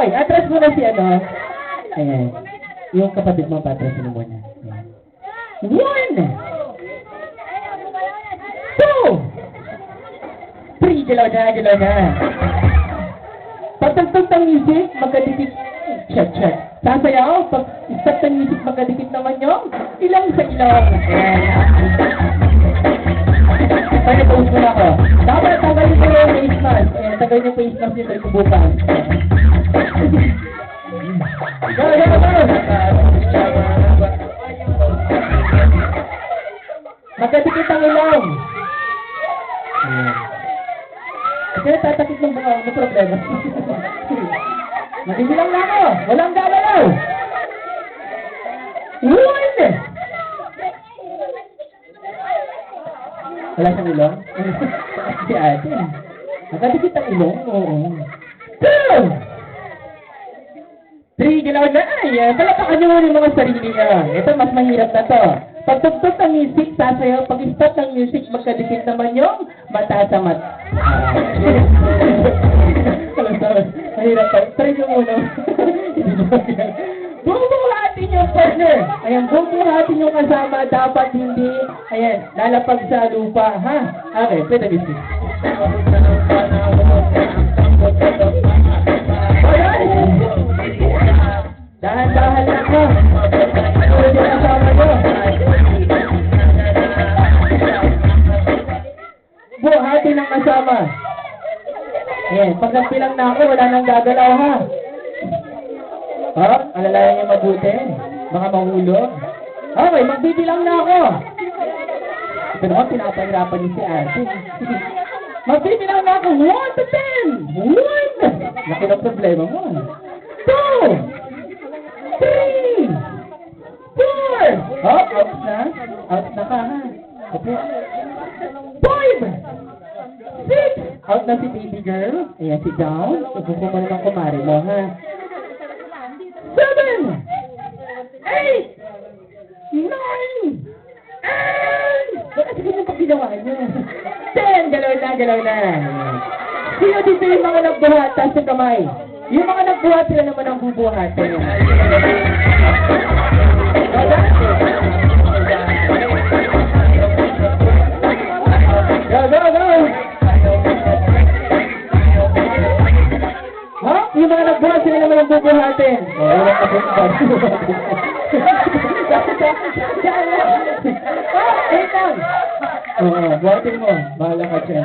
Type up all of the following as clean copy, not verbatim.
Okay, atras mo na si ano. Ayan. Yung kapatid mo, patrasin mo muna. Ayan. 1, 2, 3, galaw na. Pagtagtag ng music, magkadikit. Check. Sasayaw, pag start ng music, magkadikit naman yung ilang sa ilong. Ayan. Kaya pause mo na ako. Dapat tagalin ko yung face mask. Ayan, tagalin yung face mask nito subukan. Go! Magkadikit ang ilong. Ayan. Kasi tatakit ng mga ano problema. Nagigilang na ako. Walang gagalaw. 1. Wala siyang ilong? Si ate. Nakadikit ang ilong? Oo. 2, 3, galaw na. Ayan. Palapakan niyo muna yung mga sarili niya. Ito, mas mahirap na to. Pagtugtog ng music, sasayaw. Pag-stop ng music, magkadikit naman yung mata sa mata. Mahirap pa. Try nyo muna. Bubuhatin yung partner. Ayan, bubuhatin yung kasama. Dapat hindi, ayan, lalapag sa lupa. Ha? Okay, pwede music. Dahan-dahan lang ko. Pwede yung kasama ko. Buhatin ang kasama. Ayan, pag nagpilang na ako, wala nang gagalaw ha. Alalayan niyo mabuti. Baka mahulog. Okay, magbibilang na ako. Ito naman, pinapahirapan niyo si ate. Magbibilang na ako. 1 to 10. 1. Laki ng problema mo. 2, 3, 4. Out na. Out na ka ha. Opo. 5, 6. Out na si baby girl. Ayan, sit down. Subuko mo naman kumari mo, ha? 7, 8, 9, 8. Bakit ganyan pag ginawa niyo? 10, galaw na. Sino dito yung mga nagbuhat? Taas sa kamay. Yung mga nagbuhat, sila naman ang bubuhat. Go! Yung mga nagbuhat, sila naman ang bubuhatin. Wala ka po ba? Wait lang. Buhatin mo. Bahala ka dyan.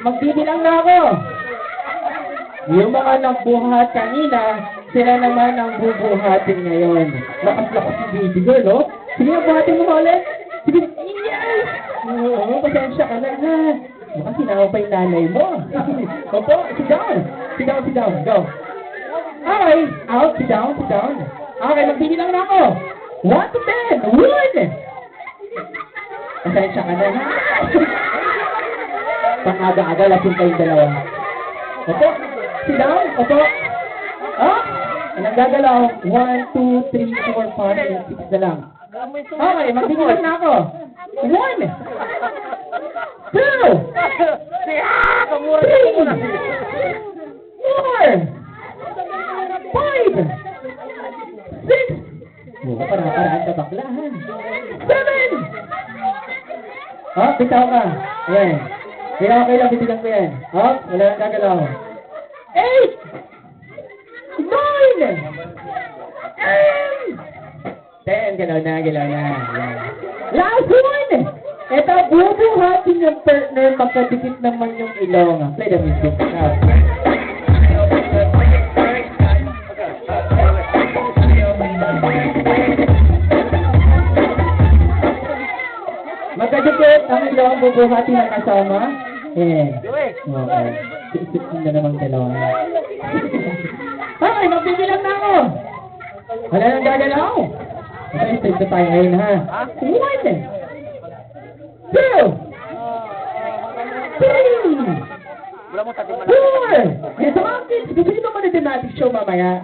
Magbibilang na ako. Yung mga nagbuhat kanina, sila naman ang bubuhatin ngayon. Lakas-lakas si baby girl, no? Sige, buhatin mo ulit. Sige, yes! Oo, pasensya ka na, ha? Baka sinama pa yung nanay mo. Opo, sit down. Go. Okay, out, sit down. Okay, magbibilang na ako. 1 to 10. 1. Pasensya ka na, ha? Pang-aga-aga, lasing kayong dalawa. Opo, sit down. Opo. Anong gagalaw? 1, 2, 3, 4, 5, 6 na lang. Okay, magbibilang na ako. 1, 2, 4, 5, 6. Parang ka bakla, ha? 7. Bitaw ka. Ayan. Okay lang, bitilang ko yan. Wala nang gagalaw. 8, 9, 10. Galaw na. Ayan. Last one! Ito, bubuhatin yung partner, magkadikit naman yung ilong. Play the music. Magkadikit ang ilong, bubuhatin ng kasama. Okay. Isip na namang dalawa. Okay, magbibilang na ako. Wala nang gagalaw. Okay, stay to tayo ngayon, ha? 1, 2, 3, 4. Ito mga kids, gusto nyo ba na magic show mamaya?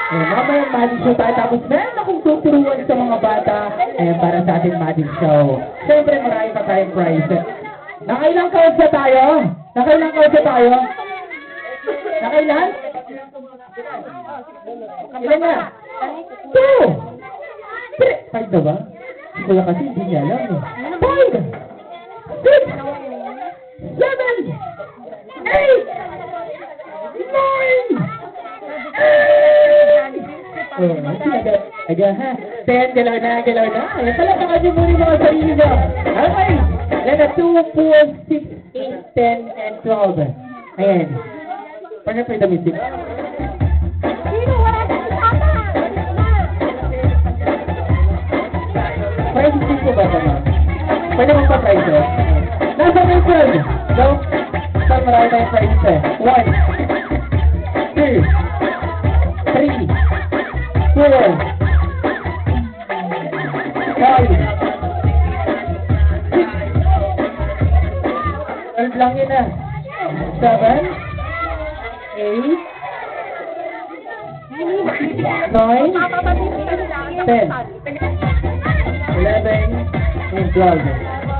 Mamaya magic show tayo. Tapos meron akong tuturuan sa mga bata para sa ating magic show. Siyempre marami pa tayong prize. Nakailang kausya tayo? Nakailan? Ilan na? 2! 3! 5 na ba? Si Kuya kasi hindi niya alam eh. 5! 6! 7! 8! 9! Aga ha. 10, galaw na. Ayan, palakakan niyo muna yung mga sarili mo. Okay. Ayan na, 2, 4, 6, 8, 10, and 12. Ayan. Paano pa yung damisip? Price din po ba ito, ma'am? Pwede mong pa-price eh? Nasa may friend? Go. Saan marami tayong price eh? 1, 2, 3, 4, 5, 6, 12 lang yun ah. 7, 8, 9, 10, 11, and 12.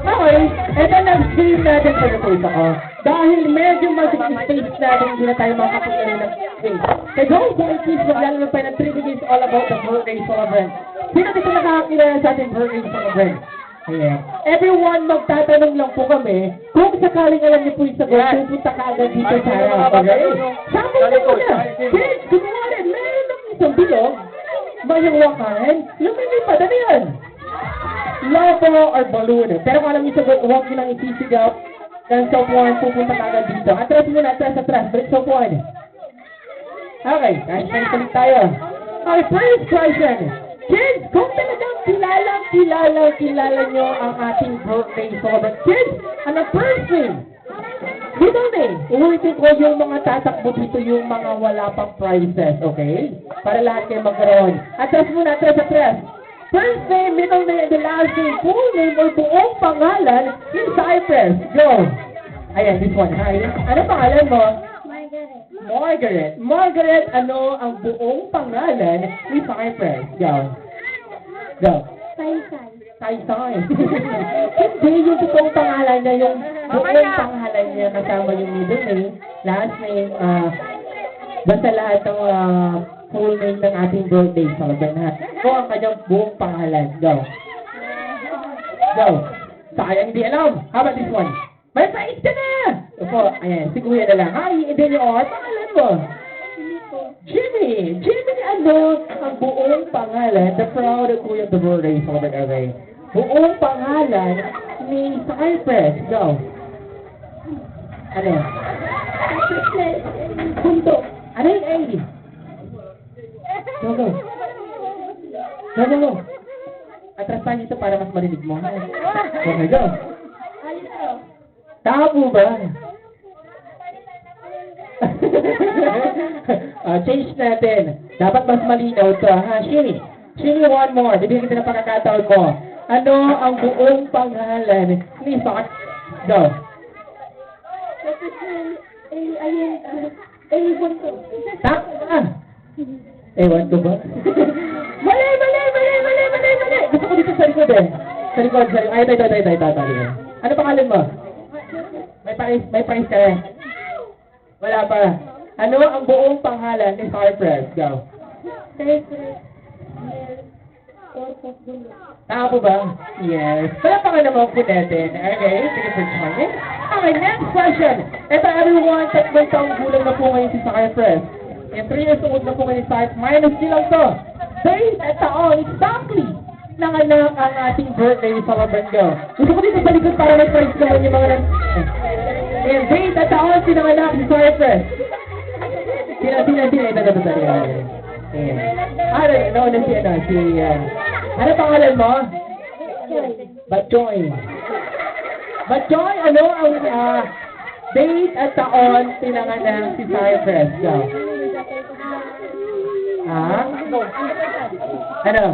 Okay, eto nag-stream natin sa report ako. Dahil medyo mag-space natin, hindi na tayo makapagdala ng space. So go, boys, please, maglalaro pa ng 3 minutes all about the birthday celebrant. Sino dito nakakakilala sa ating birthday celebrant? Ayan. Everyone, magtatanong lang po kami, kung sakaling alam niyo po yung sagot, pupunta ka agad dito sa harap. Okay? Sabi na muna. Kids, kunwari, meron ng isang bilog, mayangwakan, lumilipad. Ano yan? Logo or balloon. Pero kung alam niyo sagot, huwag niyo lang isisigaw ng software, pupunta ka agad dito. Atras muna, atras. Break software. Okay, kahit ulit tayo. Okay, first question. Kids, kung talagang kilala nyo ang ating birthday celebrant. Kids, ano first name? Middle name. Ulitin ko yung mga tatakbo dito, yung mga wala pang prizes, okay? Para lahat kayo magkaroon. Atras muna, atras. First name, middle name, and the last name, full name, or buong pangalan in Cyprus. Go! Ayan, this one. Hi. Ano pangalan mo? Margaret, ano ang buong pangalan ni Cyprus? Go. Saysay. Hindi yung totoong pangalan niya, yung buong pangalan niya kasama yung middle name, last name, basta lahat ng full name ng ating birthday celebrant ha. So, ang kanyang buong pangalan. Go. Sayang hindi alam. How about this one? May prize ka na! Opo, ayan, si Kuya na lang. Hi, then your pangalan mo? Jimmy, ano ang buong pangalan, the proud Kuya of the birthday celebrant array. Buong pangalan ni Cyprus. Go. Ano? Punto. Ano yung A? Go. Atras tayo dito para mas marinig mo. Okay, go. Tama ba? Change natin. Dapat mas malinaw ito. Ha, Shini, one more. Bibigyan kita ng pagkakataon mo. Ano ang buong pangalan ni Fox? Go. Tama. Ewan ko ba? Mali! Gusto ko dito sa likod eh. Sa likod. Ay, tayo. Ano pangalan mo? May price ka eh. Wala pa. Ano ang buong pangalan ni Cyprus? Go. Tama po ba? Yes. Wala pa ka naman po natin. Okay, sige for joining. Okay, next question. Ito everyone, 3 taong gulang na po ngayon si Cyprus. And 3 years old na po ngayon si Cyprus. Minus lang to. Date at taon, exactly, nanganak ang ating birthday celebrant. Go. Gusto ko dito balikod para may prize naman yung mga and date at taon, sinanganak si Cyprus. Sino, ano pangalan mo? Batchoy, ano ang date at taon pinanganak si Cyprus? Go. Ano?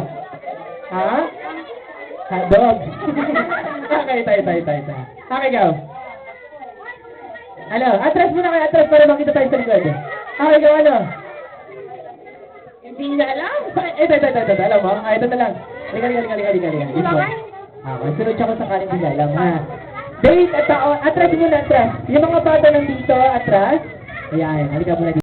Hotdog. Okay, tayo. Okay, go. Ano? Atras muna kayo, atras para makita tayo sa likod. Okay, go, ano? Hindi niya alam. Ito. Alam mo? Ito na lang. Halika. This one. Sunod siya ko sa kanin hindi alam, ha? Date at taon. Atras muna, atras. Yung mga bata nandito, atras. Ayan, halika muna dito.